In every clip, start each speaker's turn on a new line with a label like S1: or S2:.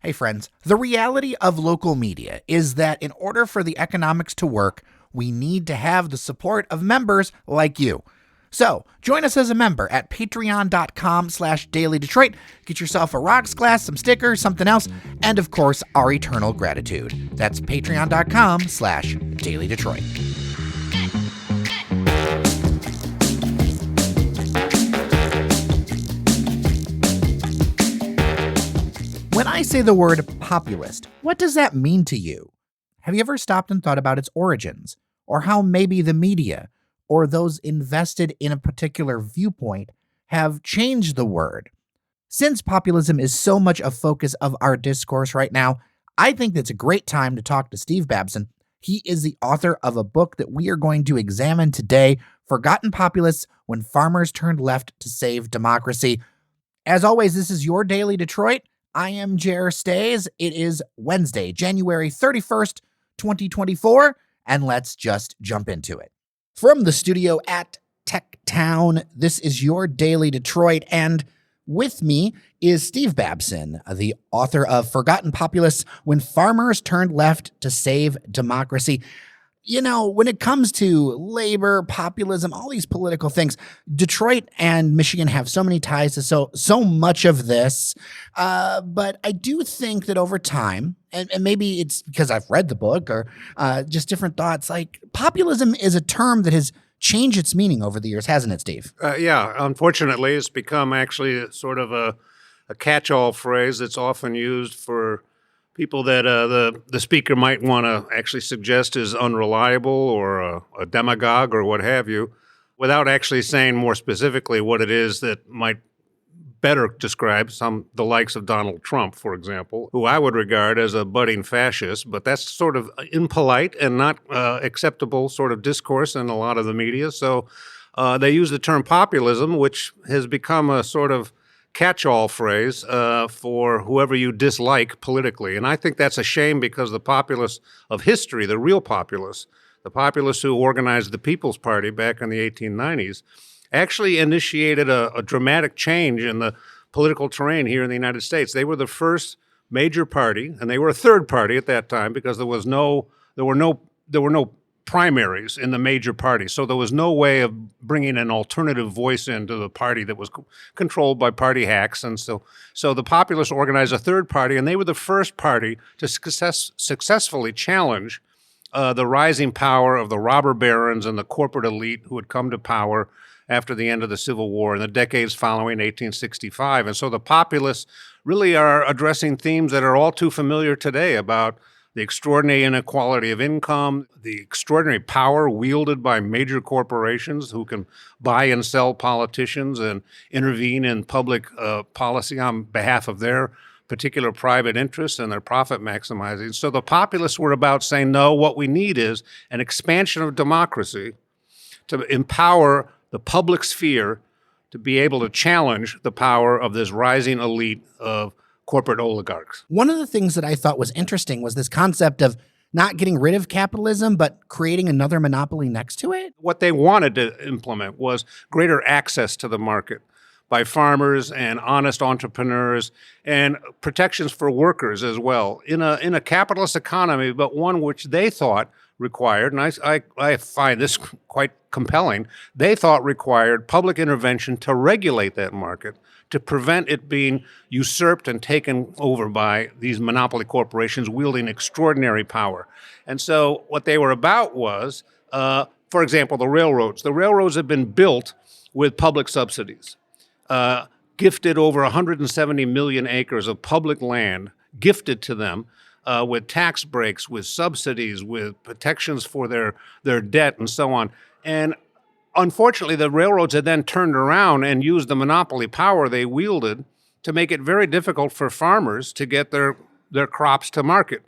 S1: Hey friends, the reality of local media is that in order for the economics to work, we need to have the support of members like you. So, join us as a member at patreon.com/dailydetroit. Get yourself a rocks glass, some stickers, something else, and of course, our eternal gratitude. That's patreon.com/dailydetroit. When I say the word populist, what does that mean to you? Have you ever stopped and thought about its origins, or how maybe the media or those invested in a particular viewpoint have changed the word? Since populism is so much a focus of our discourse right now, I think that's a great time to talk to Steve Babson. He is the author of a book that we are going to examine today, Forgotten Populists: When Farmers Turned Left to Save Democracy. As always, this is your Daily Detroit. I am Jer Stays. It is Wednesday, January 31st, 2024, and let's just jump into it. From the studio at Tech Town, this is your Daily Detroit, and with me is Steve Babson, the author of Forgotten Populists: When Farmers Turned Left to Save Democracy. You know, when it comes to labor, populism, all these political things, Detroit and Michigan have so many ties to so much of this. But I do think that over time, and maybe it's because I've read the book or just different thoughts, like populism is a term that has changed its meaning over the years, hasn't it, Steve?
S2: Yeah, unfortunately, it's become actually sort of a catch-all phrase that's often used for people that the speaker might want to actually suggest is unreliable or a demagogue or what have you, without actually saying more specifically what it is that might better describe the likes of Donald Trump, for example, who I would regard as a budding fascist, but that's sort of impolite and not acceptable sort of discourse in a lot of the media. So they use the term populism, which has become a sort of catch-all phrase for whoever you dislike politically. And I think that's a shame because the populists of history, the real populists, the populists who organized the People's Party back in the 1890s, actually initiated a dramatic change in the political terrain here in the United States. They were the first major party, and they were a third party at that time because there were no primaries in the major parties. So there was no way of bringing an alternative voice into the party that was controlled by party hacks. And so the populists organized a third party, and they were the first party to successfully challenge the rising power of the robber barons and the corporate elite who had come to power after the end of the Civil War in the decades following 1865. And so the populists really are addressing themes that are all too familiar today about the extraordinary inequality of income, the extraordinary power wielded by major corporations who can buy and sell politicians and intervene in public policy on behalf of their particular private interests and their profit maximizing. So the populists were about saying, no, what we need is an expansion of democracy to empower the public sphere to be able to challenge the power of this rising elite of corporate oligarchs.
S1: One of the things that I thought was interesting was this concept of not getting rid of capitalism, but creating another monopoly next to it.
S2: What they wanted to implement was greater access to the market by farmers and honest entrepreneurs and protections for workers as well in a capitalist economy, but one which they thought required, and I find this quite compelling, they thought required public intervention to regulate that market, to prevent it being usurped and taken over by these monopoly corporations wielding extraordinary power. And so what they were about was, for example, the railroads. The railroads have been built with public subsidies, gifted over 170 million acres of public land, gifted to them with tax breaks, with subsidies, with protections for their debt and so on. And unfortunately, the railroads had then turned around and used the monopoly power they wielded to make it very difficult for farmers to get their crops to market.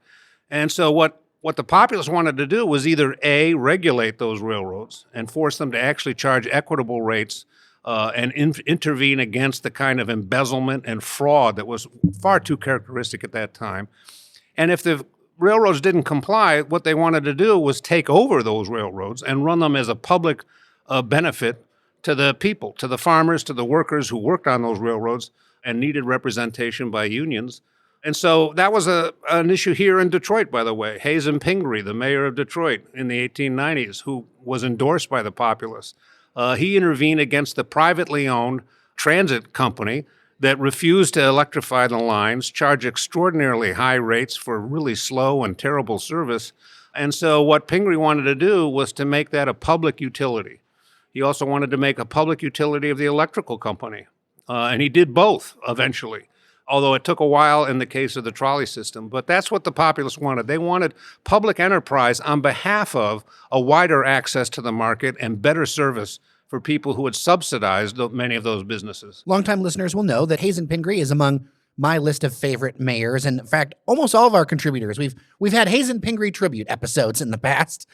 S2: And so what the populists wanted to do was either A, regulate those railroads and force them to actually charge equitable rates and intervene against the kind of embezzlement and fraud that was far too characteristic at that time. And if the railroads didn't comply, what they wanted to do was take over those railroads and run them as a public benefit to the people, to the farmers, to the workers who worked on those railroads and needed representation by unions. And so that was an issue here in Detroit, by the way. Hazen Pingree, the mayor of Detroit in the 1890s, who was endorsed by the Populists, he intervened against the privately owned transit company that refused to electrify the lines, charge extraordinarily high rates for really slow and terrible service. And so what Pingree wanted to do was to make that a public utility. He also wanted to make a public utility of the electrical company. And he did both eventually, although it took a while in the case of the trolley system. But that's what the Populists wanted. They wanted public enterprise on behalf of a wider access to the market and better service for people who had subsidized many of those businesses.
S1: Longtime listeners will know that Hazen Pingree is among my list of favorite mayors. And in fact, almost all of our contributors, we've had Hazen Pingree tribute episodes in the past.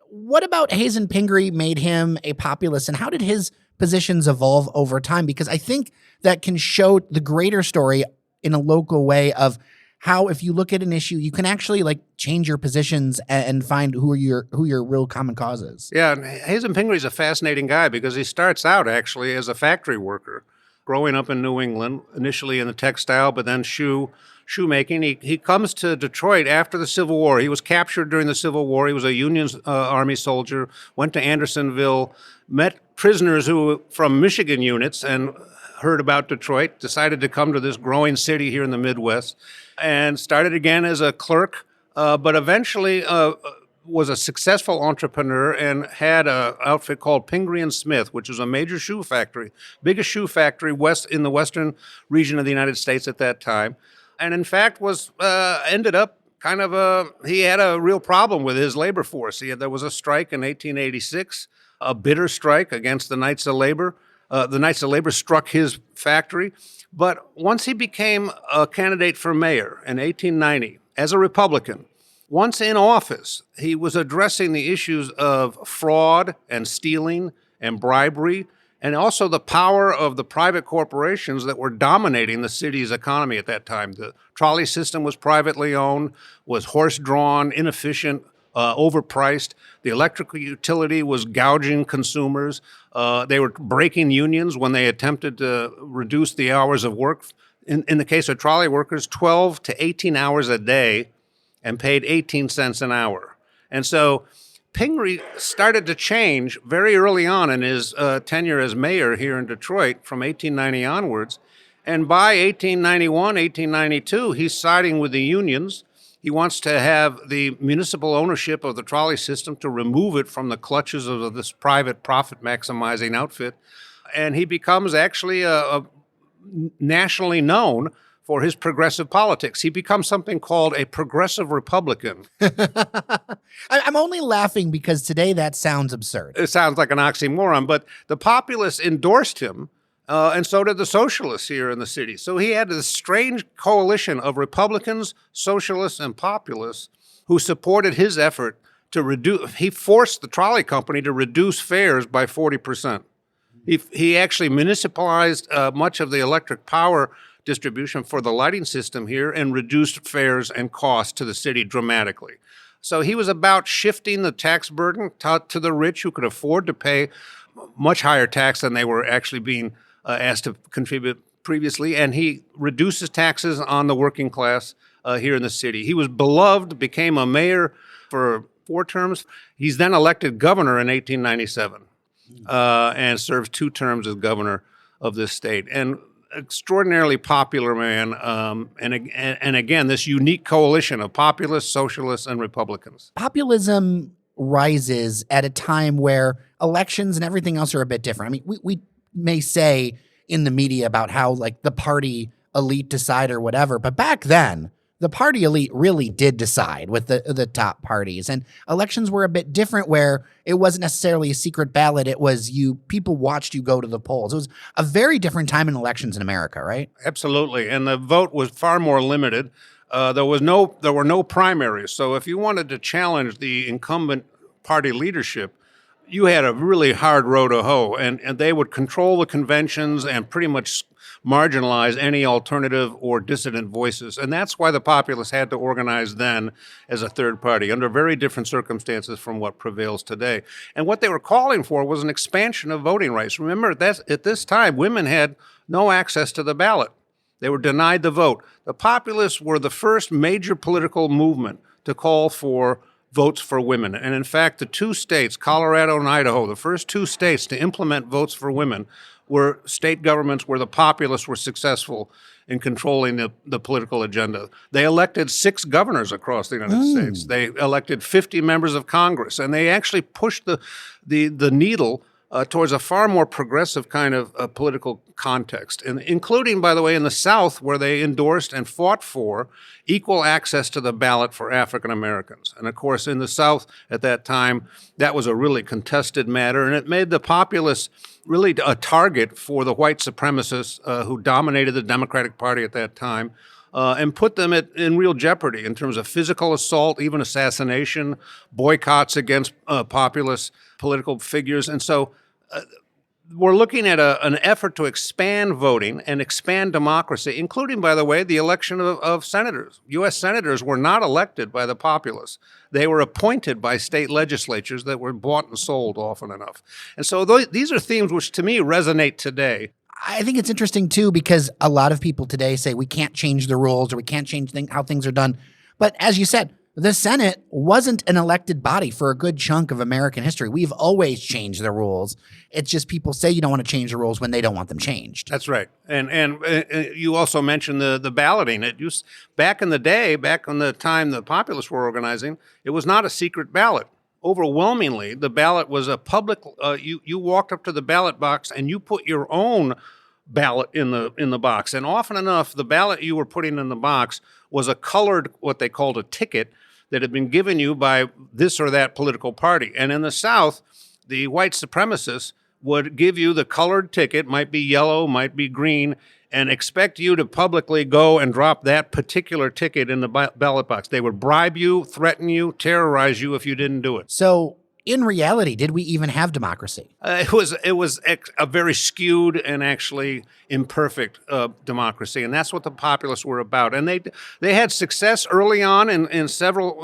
S1: What about Hazen Pingree made him a populist, and how did his positions evolve over time? Because I think that can show the greater story in a local way of how, if you look at an issue, you can actually like change your positions and find who your real common cause is.
S2: Yeah, and Hazen Pingree is a fascinating guy because he starts out actually as a factory worker, growing up in New England, initially in the textile, but then shoemaking. He comes to Detroit after the Civil War. He was captured during the Civil War. He was a Union Army soldier, went to Andersonville, met prisoners who were from Michigan units and heard about Detroit, decided to come to this growing city here in the Midwest, and started again as a clerk, but eventually was a successful entrepreneur and had an outfit called Pingree and Smith, which was a major shoe factory, biggest shoe factory in the western region of the United States at that time. And in fact was ended up he had a real problem with his labor force. There was a strike in 1886, a bitter strike against the Knights of Labor. The Knights of Labor struck his factory. But once he became a candidate for mayor in 1890 as a Republican, once in office, he was addressing the issues of fraud and stealing and bribery, and also the power of the private corporations that were dominating the city's economy at that time. The trolley system was privately owned, was horse-drawn, inefficient, overpriced. The electrical utility was gouging consumers. They were breaking unions when they attempted to reduce the hours of work. In the case of trolley workers, 12 to 18 hours a day and paid 18 cents an hour. And so Pingree started to change very early on in his tenure as mayor here in Detroit from 1890 onwards. And by 1891, 1892, he's siding with the unions. He wants to have the municipal ownership of the trolley system, to remove it from the clutches of this private profit-maximizing outfit. And he becomes actually a nationally known for his progressive politics. He becomes something called a progressive Republican.
S1: I'm only laughing because today that sounds absurd.
S2: It sounds like an oxymoron, but the Populists endorsed him, and so did the Socialists here in the city. So he had this strange coalition of Republicans, Socialists, and Populists who supported his effort to reduce. He forced the trolley company to reduce fares by 40%. He actually municipalized much of the electric power distribution for the lighting system here and reduced fares and costs to the city dramatically. So he was about shifting the tax burden to the rich who could afford to pay much higher tax than they were actually being asked to contribute previously, and he reduces taxes on the working class here in the city. He was beloved, became a mayor for 4 terms. He's then elected governor in 1897 and serves 2 terms as governor of this state. And extraordinarily popular man, and again, this unique coalition of populists, socialists, and Republicans.
S1: Populism rises at a time where elections and everything else are a bit different. I mean, we may say in the media about how like the party elite decide or whatever, but back then, the party elite really did decide with the top parties, and elections were a bit different where it wasn't necessarily a secret ballot. It was people watched you go to the polls. It was a very different time in elections in America, right?
S2: Absolutely. And the vote was far more limited. There were no primaries. So if you wanted to challenge the incumbent party leadership, you had a really hard row to hoe, and they would control the conventions and pretty much marginalize any alternative or dissident voices. And that's why the Populists had to organize then as a third party under very different circumstances from what prevails today. And what they were calling for was an expansion of voting rights. Remember, at this time, women had no access to the ballot. They were denied the vote. The Populists were the first major political movement to call for votes for women. And in fact, the two states, Colorado and Idaho, the first two states to implement votes for women, were state governments where the Populists were successful in controlling the political agenda. They elected 6 governors across the United States. They elected 50 members of Congress, and they actually pushed the needle towards a far more progressive kind of political context, and including, by the way, in the South, where they endorsed and fought for equal access to the ballot for African Americans. And of course, in the South at that time, that was a really contested matter, and it made the Populists really a target for the white supremacists who dominated the Democratic Party at that time. And put them in real jeopardy in terms of physical assault, even assassination, boycotts against populist political figures. And so we're looking at an effort to expand voting and expand democracy, including, by the way, the election of senators. U.S. senators were not elected by the populists. They were appointed by state legislatures that were bought and sold often enough. And so these are themes which, to me, resonate today.
S1: I think it's interesting, too, because a lot of people today say we can't change the rules or we can't change how things are done. But as you said, the Senate wasn't an elected body for a good chunk of American history. We've always changed the rules. It's just people say you don't want to change the rules when they don't want them changed.
S2: That's right. And you also mentioned the balloting. Back in the day, back in the time the Populists were organizing, it was not a secret ballot. Overwhelmingly, the ballot was a public. You walked up to the ballot box and you put your own ballot in the box. And often enough, the ballot you were putting in the box was a colored, what they called a ticket, that had been given you by this or that political party. And in the South, the white supremacists would give you the colored ticket, might be yellow, might be green, and expect you to publicly go and drop that particular ticket in the ballot box. They would bribe you, threaten you, terrorize you if you didn't do it.
S1: So in reality, did we even have democracy?
S2: It was a very skewed and actually imperfect democracy, and that's what the Populists were about. And they had success early on in several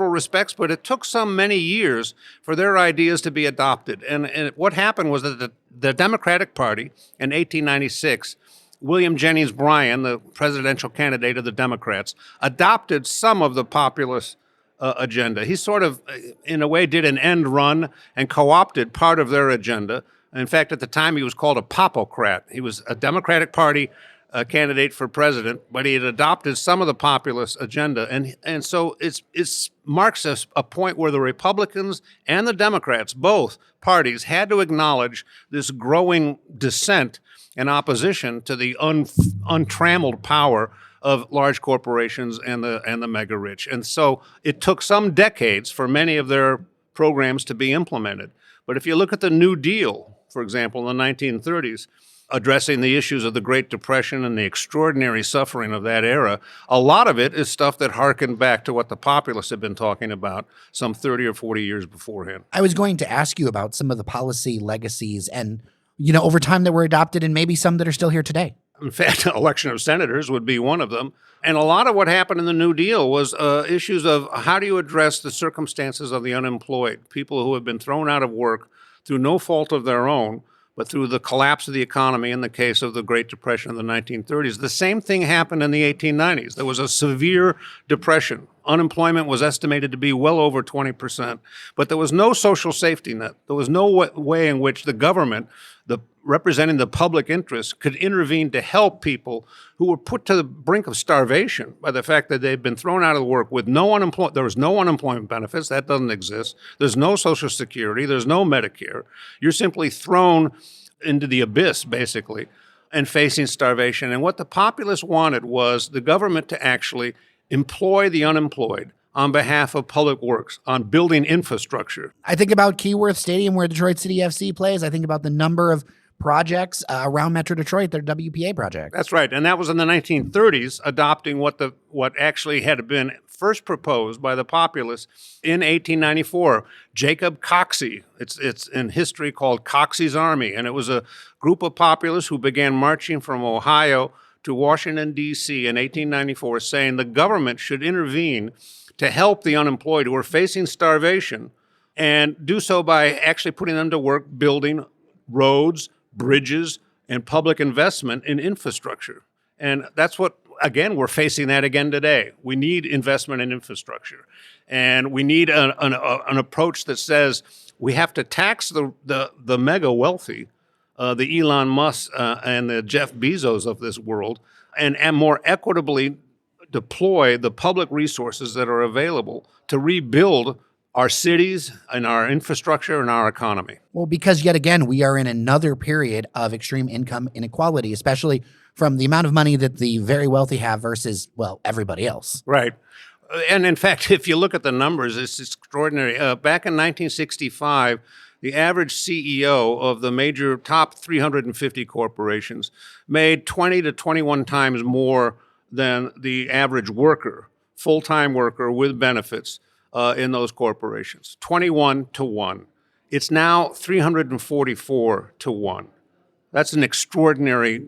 S2: respects, but it took many years for their ideas to be adopted. And what happened was that the Democratic Party in 1896. William Jennings Bryan, the presidential candidate of the Democrats, adopted some of the populist agenda. He sort of, in a way, did an end run and co-opted part of their agenda. In fact, at the time, he was called a popocrat. He was a Democratic Party candidate for president, but he had adopted some of the populist agenda. And so it marks a point where the Republicans and the Democrats, both parties, had to acknowledge this growing dissent and opposition to the untrammeled power of large corporations and the mega rich. And so it took some decades for many of their programs to be implemented. But if you look at the New Deal, for example, in the 1930s, addressing the issues of the Great Depression and the extraordinary suffering of that era, a lot of it is stuff that harkened back to what the populists had been talking about some 30 or 40 years beforehand.
S1: I was going to ask you about some of the policy legacies and, over time that were adopted and maybe some that are still here today.
S2: In fact, election of senators would be one of them. And a lot of what happened in the New Deal was issues of how do you address the circumstances of the unemployed, people who have been thrown out of work through no fault of their own, but through the collapse of the economy in the case of the Great Depression of the 1930s. The same thing happened in the 1890s. There was a severe depression. Unemployment was estimated to be well over 20%, but there was no social safety net. There was no way in which the government, representing the public interest, could intervene to help people who were put to the brink of starvation by the fact that they'd been thrown out of work with no unemployment. There was no unemployment benefits. That doesn't exist. There's no Social Security. There's no Medicare. You're simply thrown into the abyss, basically, and facing starvation. And what the populists wanted was the government to actually employ the unemployed on behalf of public works, on building infrastructure.
S1: I think about Keyworth Stadium where Detroit City FC plays. I think about the number of projects around Metro Detroit, their WPA project.
S2: That's right. And that was in the 1930s, adopting what actually had been first proposed by the populists in 1894. Jacob Coxey, it's in history called Coxey's Army, and it was a group of populists who began marching from Ohio to Washington, D.C. in 1894, saying the government should intervene to help the unemployed who are facing starvation, and do so by actually putting them to work building roads, bridges, and public investment in infrastructure. And that's what, again, we're facing that again today. We need investment in infrastructure. And we need an approach that says we have to tax the mega wealthy, the Elon Musk and the Jeff Bezos of this world, and more equitably deploy the public resources that are available to rebuild our cities and our infrastructure and our economy.
S1: Well, because yet again, we are in another period of extreme income inequality, especially from the amount of money that the very wealthy have versus, well, everybody else.
S2: Right. And in fact, if you look at the numbers, it's extraordinary. Back in 1965, the average CEO of the major top 350 corporations made 20 to 21 times more than the average worker, full-time worker with benefits in those corporations. 21 to 1. It's now 344 to 1. That's an extraordinary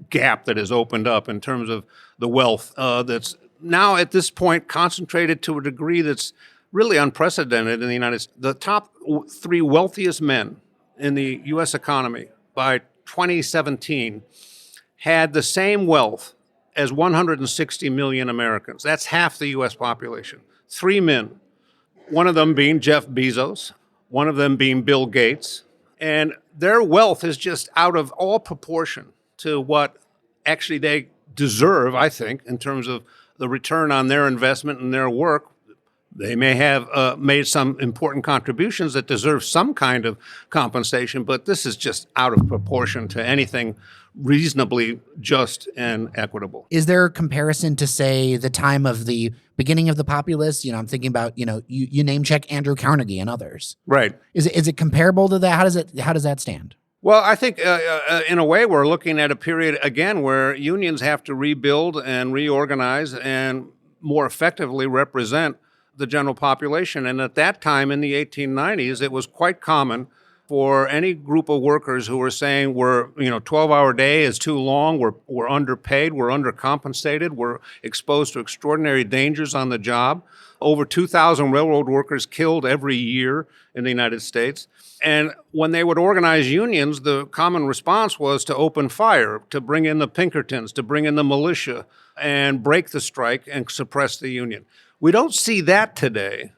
S2: gap that has opened up in terms of the wealth that's now at this point concentrated to a degree that's really unprecedented in the United States. The top 3 wealthiest men in the U.S. economy by 2017 had the same wealth as 160 million Americans. That's half the U.S. population. 3 men, one of them being Jeff Bezos, one of them being Bill Gates, and their wealth is just out of all proportion to what actually they deserve, I think, in terms of the return on their investment and their work. They may have made some important contributions that deserve some kind of compensation, but this is just out of proportion to anything reasonably just and equitable.
S1: Is there a comparison to, say, the time of the beginning of the Populists? You know, I'm thinking about, you name check Andrew Carnegie and others.
S2: Right.
S1: Is it comparable to that? How does that stand?
S2: Well, I think in a way we're looking at a period, again, where unions have to rebuild and reorganize and more effectively represent the general population. And at that time in the 1890s, it was quite common for any group of workers who were saying 12-hour day is too long, we're underpaid, we're undercompensated, we're exposed to extraordinary dangers on the job. Over 2,000 railroad workers killed every year in the United States. And when they would organize unions, the common response was to open fire, to bring in the Pinkertons, to bring in the militia, and break the strike and suppress the union. We don't see that today,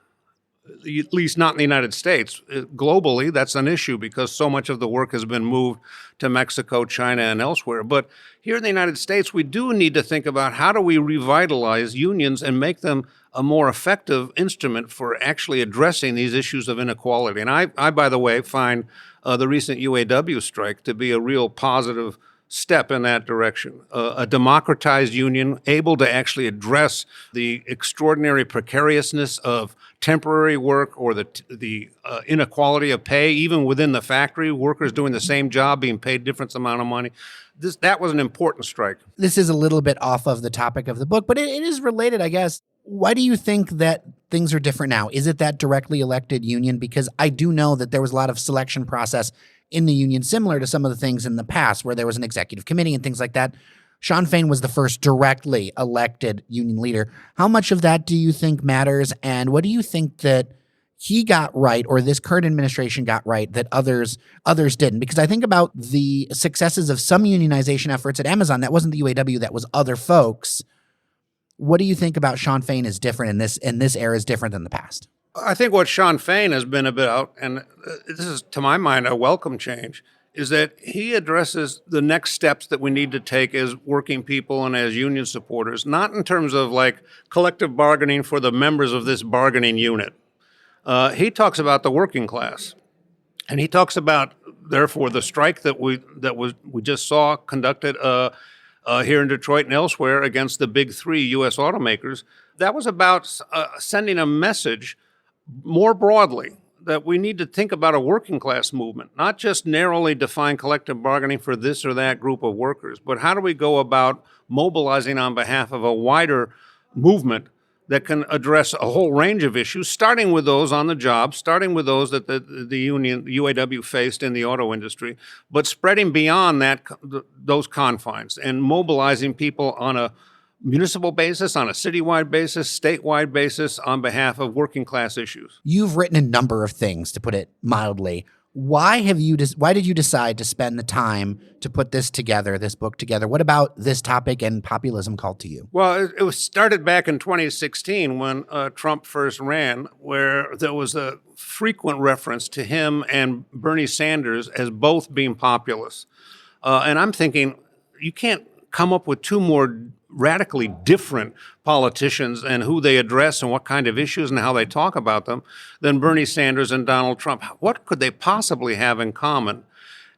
S2: at least not in the United States. Globally, that's an issue because so much of the work has been moved to Mexico, China, and elsewhere. But here in the United States, we do need to think about how do we revitalize unions and make them a more effective instrument for actually addressing these issues of inequality. And I by the way, find the recent UAW strike to be a real positive step in that direction. A democratized union able to actually address the extraordinary precariousness of temporary work or the inequality of pay, even within the factory, workers doing the same job being paid different amount of money. That was an important strike.
S1: This is a little bit off of the topic of the book, but it is related, I guess. Why do you think that things are different now? Is it that directly elected union? Because I do know that there was a lot of selection process in the union, similar to some of the things in the past where there was an executive committee and things like that. Shawn Fain was the first directly elected union leader. How much of that do you think matters? And what do you think that he got right, or this current administration got right, that others didn't? Because I think about the successes of some unionization efforts at Amazon. That wasn't the UAW, that was other folks. What do you think about Shawn Fain is different in this era is different than the past?
S2: I think what Shawn Fain has been about, and this is, to my mind, a welcome change, is that he addresses the next steps that we need to take as working people and as union supporters, not in terms of like collective bargaining for the members of this bargaining unit. He talks about the working class, and he talks about, therefore, the strike that we just saw conducted here in Detroit and elsewhere against the big 3 U.S. automakers. That was about sending a message more broadly that we need to think about a working class movement, not just narrowly define collective bargaining for this or that group of workers, but how do we go about mobilizing on behalf of a wider movement that can address a whole range of issues, starting with those on the job, starting with those that the union, UAW, faced in the auto industry, but spreading beyond that, those confines and mobilizing people on a municipal basis, on a citywide basis, statewide basis, on behalf of working class issues.
S1: You've written a number of things, to put it mildly. Why did you decide to spend the time to put this book together? What about this topic and populism called to you?
S2: Well, it was started back in 2016 when Trump first ran, where there was a frequent reference to him and Bernie Sanders as both being populists. And I'm thinking, you can't come up with two more radically different politicians and who they address and what kind of issues and how they talk about them than Bernie Sanders and Donald Trump. What could they possibly have in common?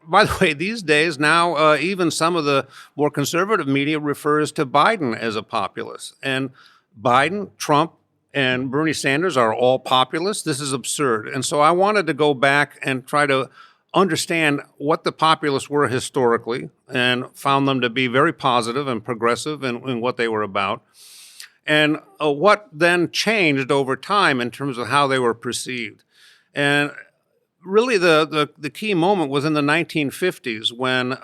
S2: By the way, these days now, even some of the more conservative media refers to Biden as a populist. And Biden, Trump, and Bernie Sanders are all populists. This is absurd. And so I wanted to go back and try to understand what the populists were historically and found them to be very positive and progressive in what they were about. And what then changed over time in terms of how they were perceived. And really the key moment was in the 1950s when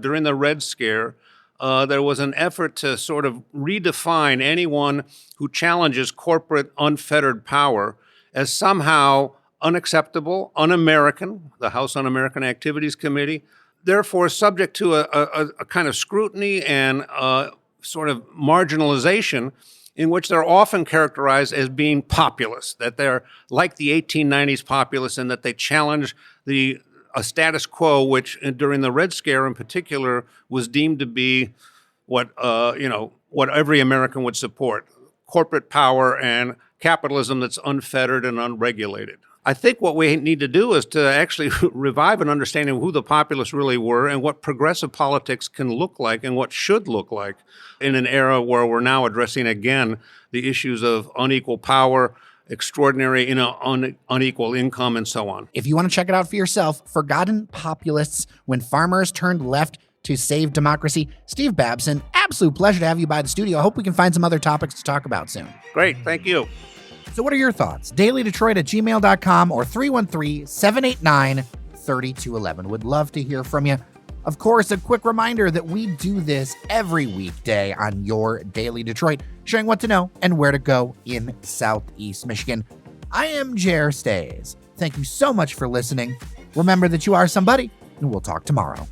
S2: during the Red Scare, there was an effort to sort of redefine anyone who challenges corporate unfettered power as somehow unacceptable, un-American, the House Un-American Activities Committee, therefore subject to a kind of scrutiny and sort of marginalization in which they're often characterized as being populist, that they're like the 1890s populists and that they challenge a status quo, which during the Red Scare in particular was deemed to be what every American would support, corporate power and capitalism that's unfettered and unregulated. I think what we need to do is to actually revive an understanding of who the populists really were and what progressive politics can look like and what should look like in an era where we're now addressing again the issues of unequal power, extraordinary unequal income, and so on.
S1: If you want to check it out for yourself, Forgotten Populists, When Farmers Turned Left to Save Democracy. Steve Babson, absolute pleasure to have you by the studio. I hope we can find some other topics to talk about soon.
S2: Great, thank you.
S1: So what are your thoughts? dailydetroit@gmail.com or 313-789-3211. Would love to hear from you. Of course, a quick reminder that we do this every weekday on Your Daily Detroit, sharing what to know and where to go in Southeast Michigan. I am Jer Stays. Thank you so much for listening. Remember that you are somebody, and we'll talk tomorrow.